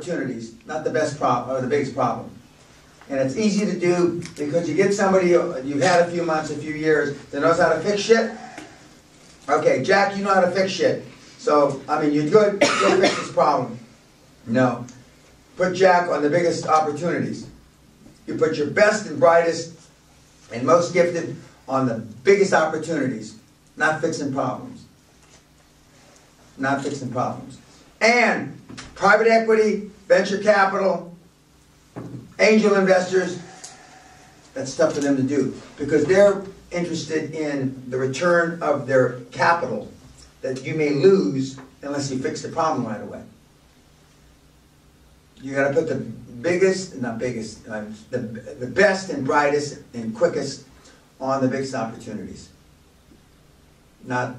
opportunities, not the best problem or the biggest problem. And it's easy to do because you get somebody you've had a few months, a few years that knows how to fix shit. Okay, Jack, you know how to fix shit. So, I mean, you're good. Go fix this problem. No. Put Jack on the biggest opportunities. You put your best and brightest and most gifted on the biggest opportunities, not fixing problems. Not fixing problems. And private equity, venture capital, angel investors, that's tough for them to do because they're interested in the return of their capital that you may lose unless you fix the problem right away. You got to put the biggest, not biggest, the best and brightest and quickest on the biggest opportunities, not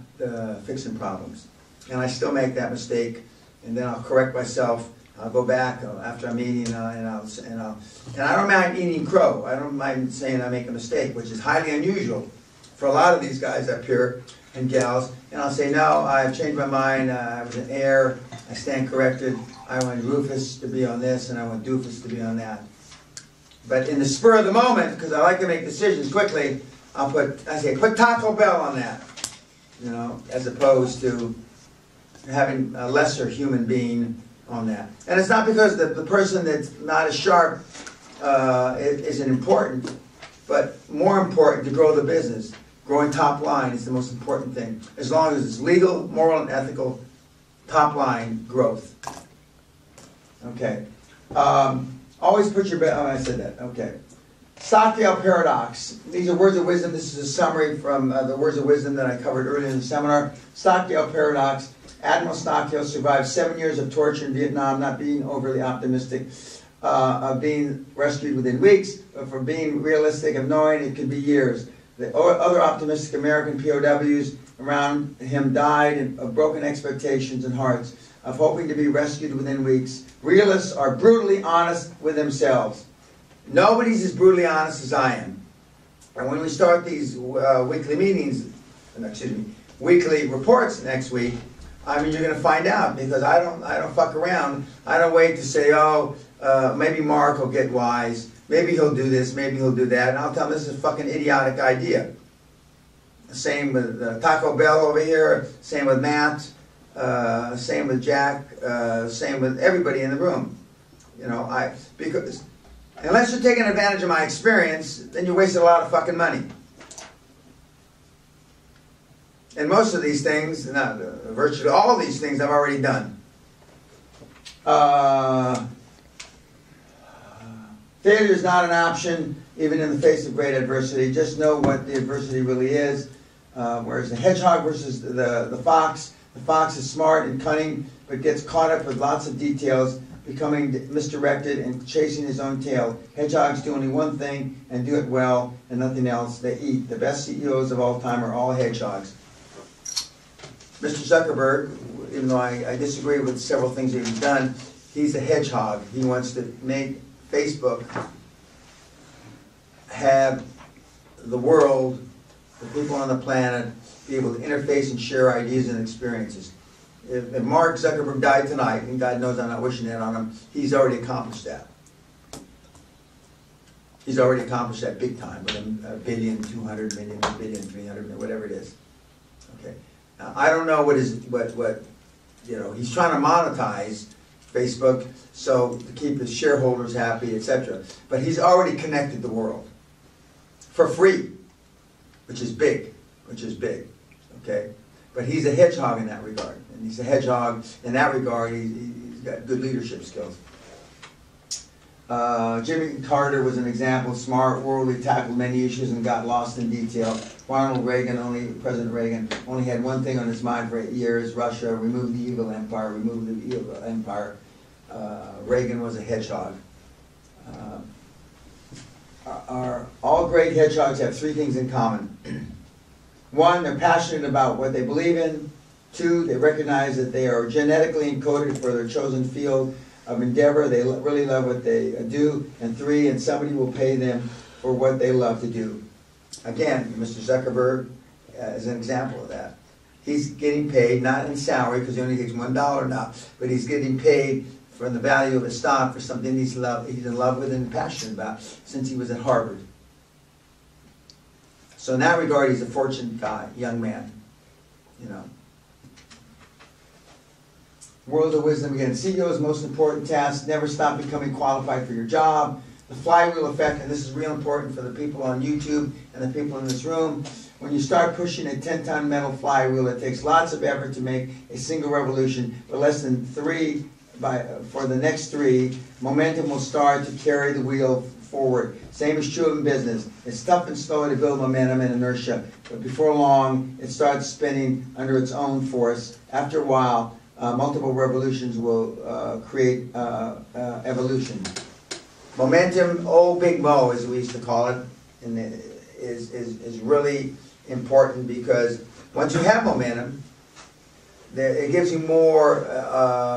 fixing problems. And I still make that mistake, and then I'll correct myself. I'll go back after I'm eating, and I don't mind eating crow. I don't mind saying I make a mistake, which is highly unusual for a lot of these guys up here and gals. And I'll say, no, I've changed my mind. I was an error. I stand corrected. I want Rufus to be on this, and I want Doofus to be on that. But in the spur of the moment, because I like to make decisions quickly, I say, put Taco Bell on that, you know, as opposed to having a lesser human being on that. And it's not because the person that's not as sharp isn't important, but more important to grow the business. Growing top line is the most important thing. As long as it's legal, moral, and ethical, top line growth. Okay. Always put your best. Oh, I said that. Okay. Stockdale paradox. These are words of wisdom. This is a summary from the words of wisdom that I covered earlier in the seminar. Stockdale paradox. Admiral Stockdale survived 7 years of torture in Vietnam, not being overly optimistic of being rescued within weeks, but for being realistic of knowing it could be years. The other optimistic American POWs around him died of broken expectations and hearts, of hoping to be rescued within weeks. Realists are brutally honest with themselves. Nobody's as brutally honest as I am. And when we start these weekly meetings, weekly reports next week, I mean, you're going to find out because I don't fuck around. I don't wait to say, oh, maybe Mark will get wise. Maybe he'll do this. Maybe he'll do that. And I'll tell him this is a fucking idiotic idea. Same with Taco Bell over here. Same with Matt. Same with Jack. Same with everybody in the room. You know, because unless you're taking advantage of my experience, then you're wasting a lot of fucking money. And most of these things, not virtually all of these things, I've already done. Failure is not an option, even in the face of great adversity. Just know what the adversity really is. Whereas the hedgehog versus the fox is smart and cunning, but gets caught up with lots of details, becoming misdirected and chasing his own tail. Hedgehogs do only one thing and do it well and nothing else. They eat. The best CEOs of all time are all hedgehogs. Mr. Zuckerberg, even though I disagree with several things that he's done, he's a hedgehog. He wants to make Facebook have the world, the people on the planet, be able to interface and share ideas and experiences. If Mark Zuckerberg died tonight, and God knows I'm not wishing that on him, he's already accomplished that. He's already accomplished that big time with $1 billion, 200 million, $1 billion, 300 million, whatever it is. Okay. Now, I don't know what you know, he's trying to monetize Facebook so to keep his shareholders happy, etc. But he's already connected the world for free, which is big, okay? But he's a hedgehog in that regard, and he's a hedgehog in that regard. He's got good leadership skills. Jimmy Carter was an example, smart, worldly, tackled many issues and got lost in detail. President Reagan only had one thing on his mind for 8 years: Russia, remove the evil empire, remove the evil empire. Reagan was a hedgehog. All great hedgehogs have three things in common. One, they're passionate about what they believe in. Two, they recognize that they are genetically encoded for their chosen field of endeavor. They really love what they do. And three, and somebody will pay them for what they love to do. Again, Mr. Zuckerberg is an example of that. He's getting paid, not in salary, because he only takes $1 now, but he's getting paid from the value of a stock for something he's in love with and passionate about since he was at Harvard. So in that regard, he's a fortunate guy, young man, you know. World of wisdom again. CEO's most important task: never stop becoming qualified for your job. The flywheel effect, and this is real important for the people on YouTube and the people in this room. When you start pushing a 10-ton metal flywheel, it takes lots of effort to make a single revolution, but less than 3 for the next 3, momentum will start to carry the wheel forward. Same is true in business. It's tough and slow to build momentum and inertia, but before long, it starts spinning under its own force. After a while, multiple revolutions will create evolution. Momentum, old Big Mo, as we used to call it, is really important, because once you have momentum, it gives you more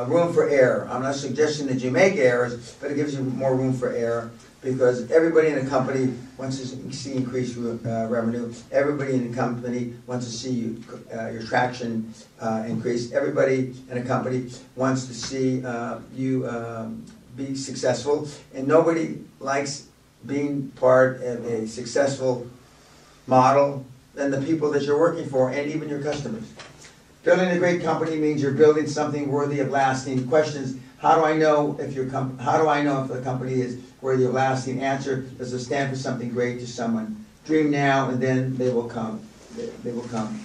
room for error. I'm not suggesting that you make errors, but it gives you more room for error, because everybody in a company wants to see increased revenue. Everybody in a company wants to see your traction increase. Everybody in a company wants to see you be successful, and nobody likes being part of a successful model than the people that you're working for, and even your customers. Building a great company means you're building something worthy of lasting. Questions: how do I know if the company is worthy of lasting? Answer: does it stand for something great to someone? Dream now, and then they will come. They will come.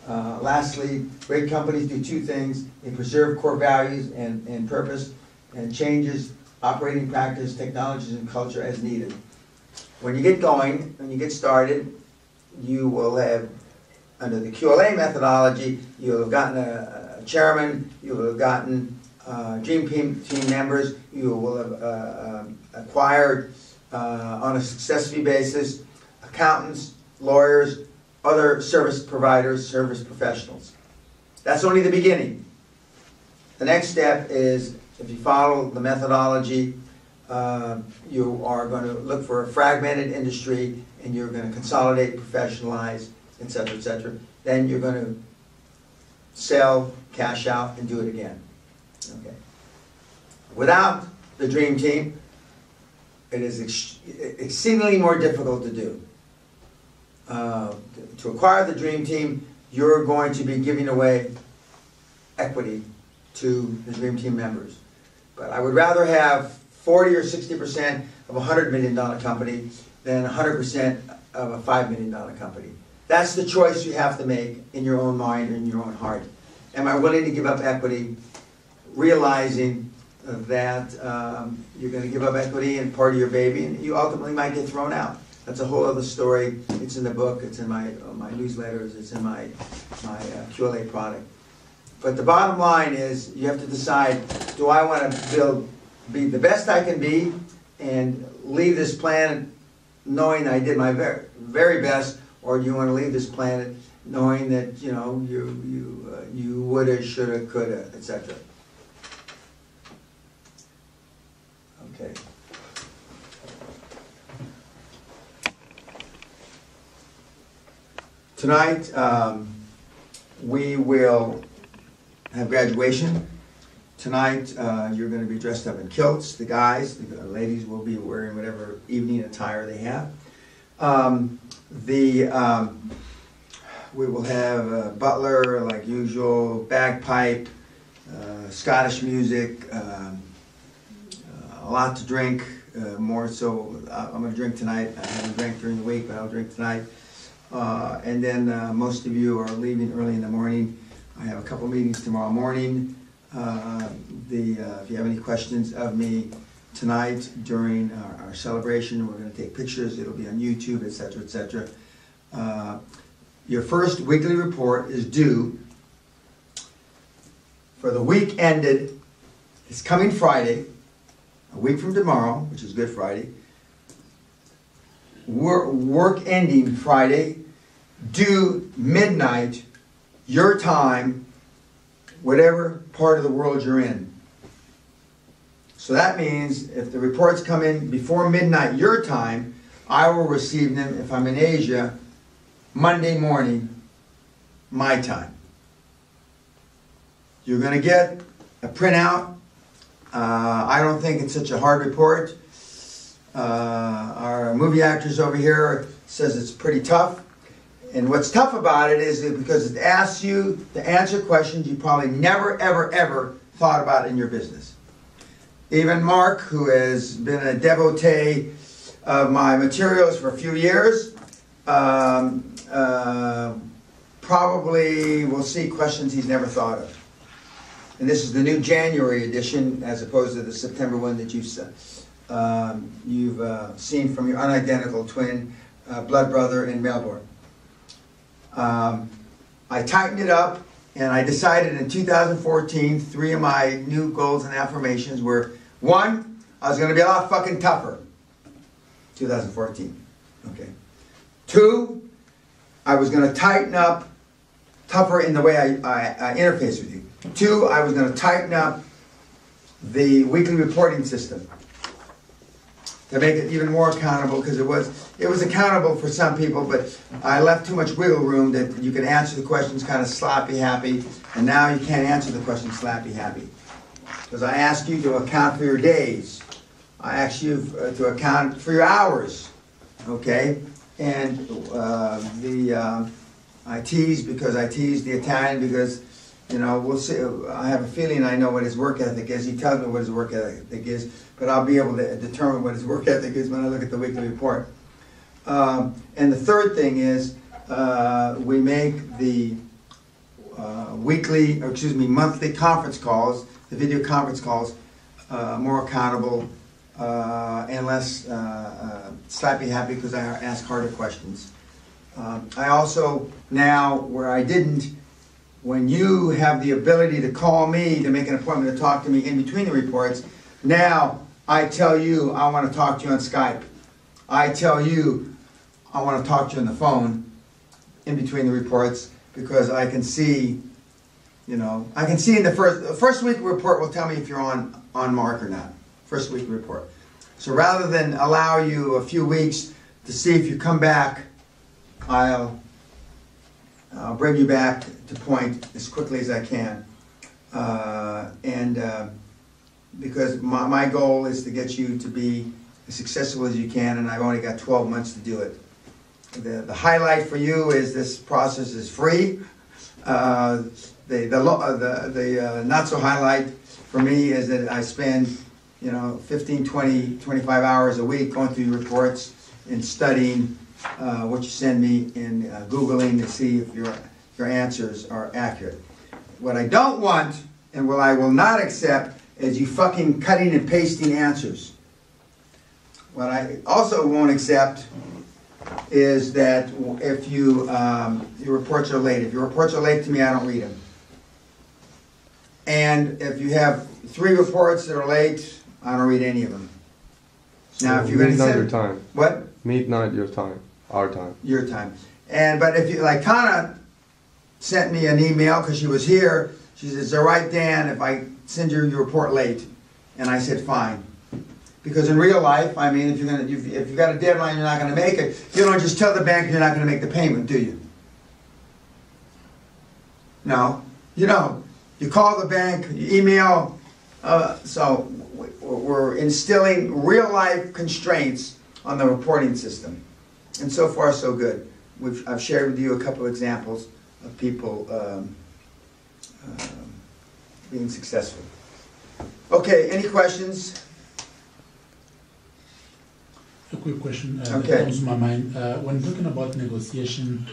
Lastly, great companies do 2 things: they preserve core values and purpose, and changes operating practice, technologies, and culture as needed. When you get going, when you get started, you will have, under the QLA methodology, you will have gotten a chairman, you will have gotten dream team members, you will have acquired on a success fee basis accountants, lawyers, other service providers, service professionals. That's only the beginning. The next step is, if you follow the methodology, you are going to look for a fragmented industry, and you're going to consolidate, professionalize, etc., etc. Then you're going to sell, cash out, and do it again. Okay. Without the dream team, it is exceedingly more difficult to do. To acquire the dream team, you're going to be giving away equity to the dream team members. But I would rather have 40 or 60% of a $100 million company than 100% of a $5 million company. That's the choice you have to make in your own mind and in your own heart. Am I willing to give up equity, realizing that you're going to give up equity in part of your baby, and you ultimately might get thrown out? That's a whole other story. It's in the book, it's in my newsletters, it's in my QLA product. But the bottom line is, you have to decide, do I want to be the best I can be and leave this planet knowing I did my very best, or do you want to leave this planet knowing that, you know, you woulda, shoulda, coulda, etc. Okay. Tonight we will have graduation. Tonight you're going to be dressed up in kilts. The guys, the ladies will be wearing whatever evening attire they have. We will have a butler, like usual, bagpipe, Scottish music, a lot to drink, more so. I'm going to drink tonight. I haven't drank during the week, but I'll drink tonight. And then most of you are leaving early in the morning. I have a couple meetings tomorrow morning. If you have any questions of me tonight during our celebration, we're going to take pictures. It'll be on YouTube, etc., etc. Your first weekly report is due for the week ended. It's coming Friday, a week from tomorrow, which is Good Friday. Work ending Friday, due midnight, your time, whatever part of the world you're in. So that means if the reports come in before midnight your time, I will receive them, if I'm in Asia, Monday morning, my time. You're going to get a printout I don't think it's such a hard report. Our movie actors over here says it's pretty tough. And what's tough about it is that because it asks you to answer questions you probably never, ever, ever thought about in your business. Even Mark, who has been a devotee of my materials for a few years, probably will see questions he's never thought of. And this is the new January edition as opposed to the September one that you've seen from your unidentical twin, blood brother in Melbourne. I tightened it up, and I decided in 2014, 3 of my new goals and affirmations were, 1, I was going to be a lot fucking tougher. 2014. Okay. 2, I was going to tighten up, tougher in the way I interface with you. 2, I was going to tighten up the weekly reporting system to make it even more accountable, because it was accountable for some people, but I left too much wiggle room that you could answer the questions kind of sloppy happy, and now you can't answer the questions sloppy happy. Because I ask you to account for your days. I ask you to account for your hours, okay? And I tease because I tease the Italian because, you know, we'll see. I have a feeling I know what his work ethic is. He tells me what his work ethic is, but I'll be able to determine what his work ethic is when I look at the weekly report. And the third thing is we make the monthly conference calls, the video conference calls, more accountable and less slappy happy because I ask harder questions. I also now, where I didn't, when you have the ability to call me to make an appointment to talk to me in between the reports, now I tell you I want to talk to you on Skype. I tell you I want to talk to you on the phone in between the reports because I can see, you know, I can see in the first week report will tell me if you're on mark or not. First week report. So rather than allow you a few weeks to see if you come back, I'll bring you back to point as quickly as I can. Because my goal is to get you to be as successful as you can, and I've only got 12 months to do it. The highlight for you is this process is free. The not so highlight for me is that I spend, you know, 15, 20, 25 hours a week going through your reports and studying what you send me and Googling to see if your answers are accurate. What I don't want and what I will not accept is you fucking cutting and pasting answers. What I also won't accept is that if your reports are late. If your reports are late to me, I don't read them. And if you have 3 reports that are late, I don't read any of them. So now, if you're going to send your time. What? Midnight your time. Our time. Your time. But if you, like Tana sent me an email because she was here. She says, "Is it right, Dan, if I send you your report late?" And I said, "Fine." Because in real life, I mean, if you've got a deadline, you're not going to make it. You don't just tell the bank you're not going to make the payment, do you? No, you don't. You call the bank, you email. So we're instilling real life constraints on the reporting system, and so far so good. I've shared with you a couple examples of people being successful. Okay, any questions? A quick question Okay. that comes to my mind. When talking about negotiation,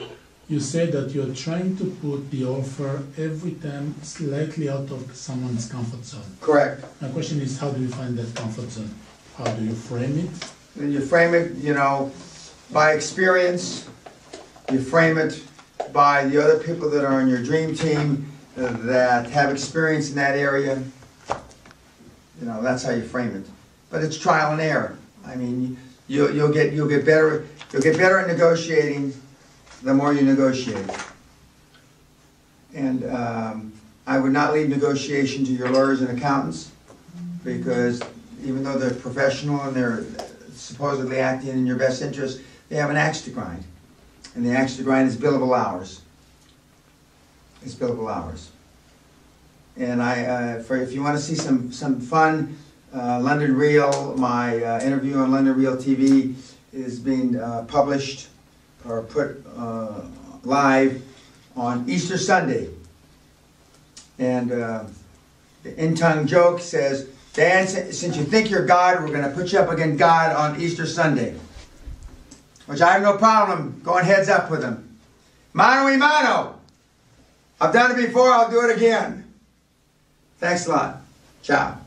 you said that you're trying to put the offer every time slightly out of someone's comfort zone. Correct. My question is, how do you find that comfort zone? How do you frame it? And you frame it, you know, by experience. You frame it by the other people that are on your dream team that have experience in that area. You know, that's how you frame it. But it's trial and error. I mean, you'll get better at negotiating the more you negotiate. And I would not leave negotiation to your lawyers and accountants, because even though they're professional and they're supposedly acting in your best interest, they have an axe to grind. And the axe to grind is billable hours. It's billable hours. And if you want to see some fun, London Real, my interview on London Real TV is being published or put live on Easter Sunday. And the in-tongue joke says, Dan, since you think you're God, we're going to put you up against God on Easter Sunday. Which I have no problem going heads up with him. Mano y mano. I've done it before, I'll do it again. Thanks a lot. Ciao.